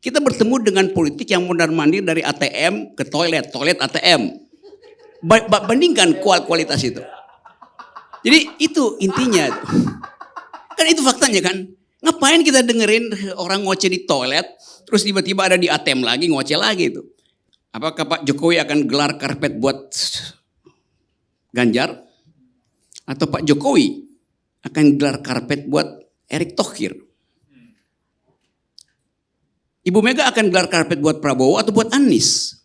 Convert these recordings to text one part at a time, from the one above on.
Kita bertemu dengan politik yang mondar-mandir dari ATM ke toilet, toilet ATM. Bandingkan kualitas itu. Jadi itu intinya. Kan itu faktanya kan. Ngapain kita dengerin orang ngoceh di toilet, terus tiba-tiba ada di ATM lagi, ngoceh lagi itu. Apakah Pak Jokowi akan gelar karpet buat Ganjar? Atau Pak Jokowi akan gelar karpet buat Erick Thohir? Ibu Mega akan gelar karpet buat Prabowo atau buat Anies?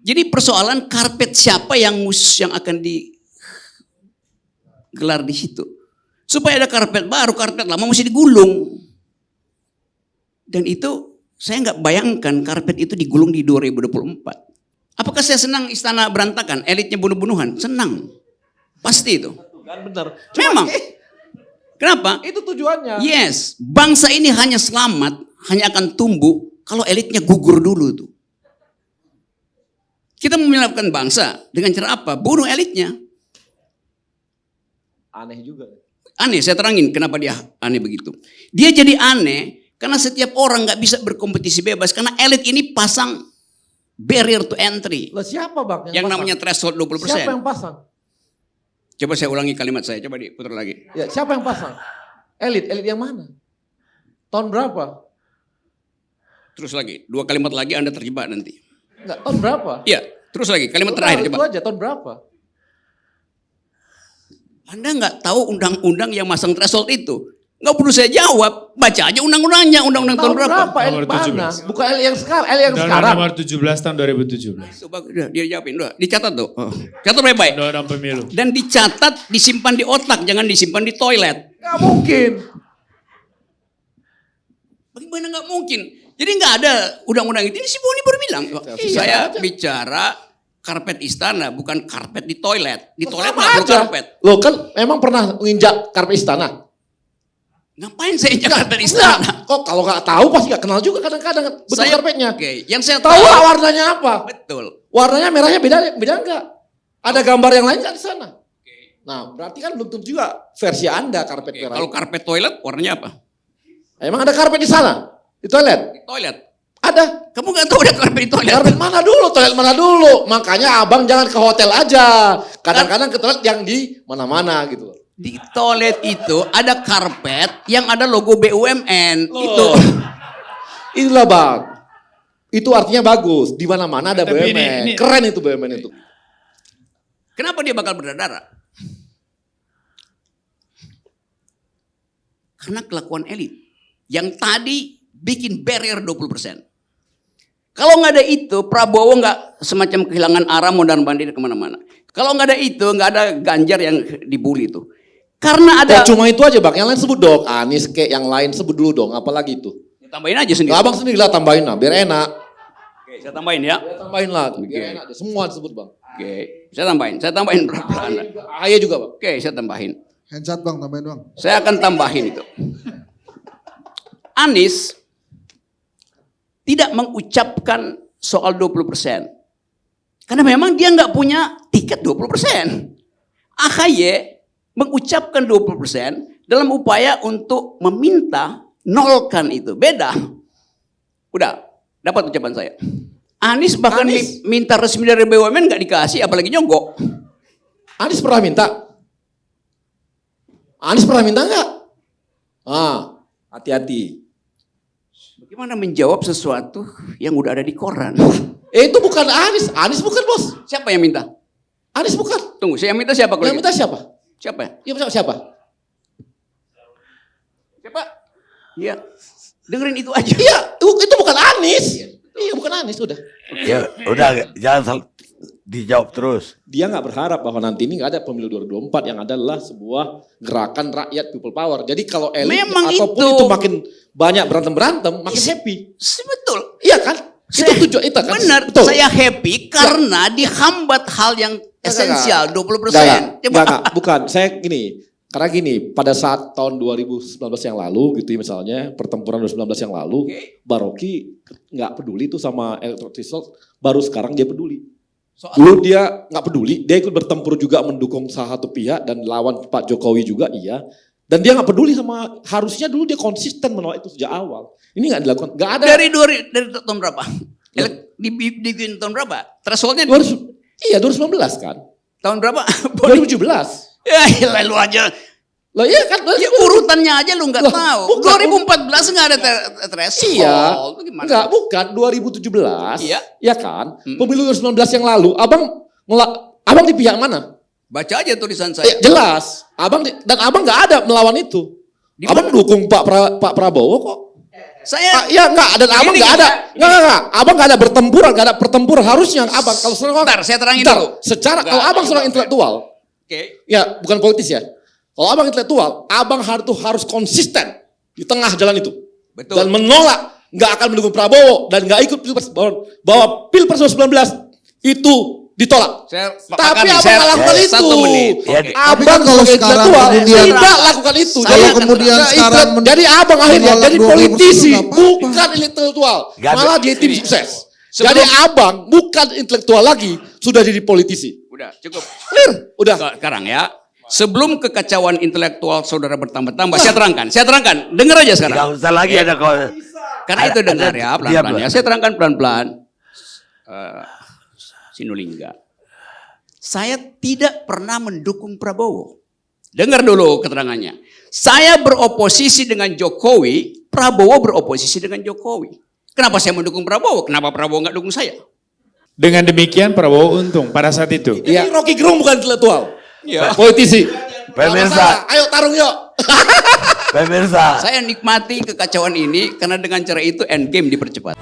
Jadi persoalan karpet siapa yang akan digelar di situ. Supaya ada karpet baru, karpet lama mesti digulung. Dan itu saya nggak bayangkan karpet itu digulung di 2024. Apakah saya senang istana berantakan, elitnya bunuh-bunuhan? Senang. Pasti itu. Kan benar. Memang. Kenapa? Itu tujuannya. Yes, bangsa ini hanya selamat, hanya akan tumbuh kalau elitnya gugur dulu tuh. Kita menyelamatkan bangsa dengan cara apa? Bunuh elitnya. Aneh juga. Aneh, saya terangin kenapa dia aneh begitu. Dia jadi aneh karena setiap orang nggak bisa berkompetisi bebas karena elit ini pasang barrier to entry. Lah siapa Bang yang namanya threshold 20%. Siapa yang pasang? Coba saya ulangi kalimat saya, coba diputar lagi. Ya, siapa yang pasang? Elit yang mana? Tahun berapa? Terus lagi, 2 kalimat lagi Anda terjebak nanti. Enggak, tahun berapa? Iya, terus lagi, kalimat terakhir itu coba. aja, tahun berapa? Anda nggak tahu undang-undang yang masang threshold itu. Nggak perlu saya jawab, baca aja undang-undangnya, undang-undang tahun berapa. Elit mana? Bukan elit yang sekarang, elit yang sekarang. Nomor 17 tahun 2017. Coba dia jawabin, udah dicatat tuh. Catat baik-baik. Undang-undang pemilu. Dan dicatat, disimpan di otak, jangan disimpan di toilet. Nggak mungkin. Bagaimana nggak mungkin? Jadi nggak ada undang-undang itu. Ini si Boni baru bilang. Saya bicara karpet istana, bukan karpet di toilet. Di toilet nggak perlu karpet. Loh kan emang pernah menginjak karpet istana? Ngapain saya injak karpet istana? Kok kalau nggak tahu pasti nggak kenal juga kadang-kadang bentuk karpetnya. Oke, yang saya Tahu lah warnanya apa? Betul. Warnanya merahnya beda nggak? Ada gambar yang lain nggak di sana? Nah berarti kan belum tentu juga versi Anda karpet merah. Kalau karpet toilet warnanya apa? Emang ada karpet di sana? Di toilet? Di toilet. Ada. Kamu nggak tahu ada karpet di toilet? Karpet mana dulu? Toilet mana dulu? Makanya abang jangan ke hotel aja. Kadang-kadang ke toilet yang di mana-mana gitu. Di toilet itu ada karpet yang ada logo BUMN. Itu. Itulah bang. Itu artinya bagus. Di mana-mana ada Tapi BUMN. Keren itu BUMN itu. Kenapa dia bakal berdarah? Karena kelakuan elit. Yang tadi bikin barrier 20%. Kalau nggak ada itu, Prabowo nggak semacam kehilangan arah mondar-mandir kemana-mana. Kalau nggak ada itu, nggak ada Ganjar yang dibully itu. Karena ada. Cuma itu aja bang, yang lain sebut dong. Anies kayak yang lain sebut dulu dong, apalagi itu. Tambahin aja sendiri. Abang sendiri lah tambahin lah, biar enak. Oke, saya tambahin ya. Tambahin lah, biar enak. Semua disebut bang. Oke, saya tambahin berapa Anda. Ayah juga bang. Oke, saya tambahin. Handshot bang, tambahin bang. Saya akan tambahin itu. Anies tidak mengucapkan soal 20%. Karena memang dia nggak punya tiket 20%. AHY mengucapkan 20% dalam upaya untuk meminta nolkan itu. Beda. Udah, dapat ucapan saya. Anies bahkan minta resmi dari BUMN nggak dikasih, apalagi nyogok. Anies pernah minta? Anies pernah minta nggak? Hati-hati. Bagaimana menjawab sesuatu yang udah ada di koran? Itu bukan Anies. Anies bukan bos. Siapa yang minta? Anies bukan. Tunggu, saya minta siapa? Yang minta siapa? Siapa? Ya siapa? Siapa? Iya. Dengerin itu aja. Iya, itu bukan Anies. Iya, bukan Anies, udah. Ya, udah jangan dijawab terus. Dia nggak berharap bahwa nanti ini nggak ada pemilu 2024 yang adalah sebuah gerakan rakyat people power. Jadi kalau elit memang ataupun itu makin banyak berantem makin happy. Betul. Iya kan? Itu tujuan itu kan. Benar. Betul. Saya happy karena dihambat hal yang esensial 20%. Enggak, bukan. Saya gini. Karena gini, pada saat tahun 2019 yang lalu gitu misalnya, pertempuran 2019 yang lalu, Baroki nggak peduli tuh sama electoral threshold, baru sekarang dia peduli. Dulu dia nggak peduli, dia ikut bertempur juga mendukung salah satu pihak dan lawan Pak Jokowi juga iya. Dan dia nggak peduli sama, harusnya dulu dia konsisten menolak itu sejak awal. Ini nggak dilakukan, nggak ada. Dari tahun berapa? Di tahun berapa? Thresholdnya 2019 kan? tahun berapa? 2017. Ya lalu aja. Lah iya kan? Ya urutannya aja lu nggak Loh, tahu. bukan. 2014 nggak ada threshold. Iya, Itu gimana? enggak, bukan 2017. Iya. Ya kan? Pemilu 2019 yang lalu, abang di pihak mana? Baca aja tulisan Ya, saya. jelas. Dan abang nggak ada melawan itu. Di Abang dukung Pak Prabowo kok. Saya Ya enggak, dan abang Gini, nggak ada. Enggak. Abang nggak ada pertempuran harusnya abang kalau Bentar, saya terangin Bentar, dulu. secara Enggak, kalau abang seorang enggak. intelektual, Oke. ya bukan politis ya. Kalau abang intelektual, abang harus konsisten di tengah jalan itu. Betul. Dan menolak, nggak akan mendukung Prabowo dan nggak ikut Pilpres, bahwa Pilpres 2019 itu ditolak. Tapi abang nggak lakukan itu. 1 menit. Ya, Oke. Tapi Abang kan kalau sebagai sekarang intelektual kemudian- tidak lakukan itu. Saya Kalau akan kemudian Ya, sekarang jadi abang akhirnya menolak jadi 20% politisi, nggak apa-apa. bukan intelektual. Nggak ada. Malah dia tim Ini. sukses. Sebelum- Jadi abang bukan intelektual lagi, sudah jadi politisi. Udah, cukup. Clear? Udah. Sekarang ya. Sebelum kekacauan intelektual saudara bertambah-tambah, saya terangkan. Dengar aja sekarang. nggak usah lagi ada kau. Karena itu dengar ya, pelan-pelan diam, ya. Saya terangkan pelan-pelan. Sinulingga. Saya tidak pernah mendukung Prabowo. Dengar dulu keterangannya. Saya beroposisi dengan Jokowi, Prabowo beroposisi dengan Jokowi. Kenapa saya mendukung Prabowo? Kenapa Prabowo nggak dukung saya? Dengan demikian Prabowo untung pada saat itu. Ini Rocky Gerung bukan intelektual. Iya. Politisi. Pemirsa, Ayo tarung yuk. pemirsa. Saya nikmati kekacauan ini karena dengan cara itu endgame dipercepat.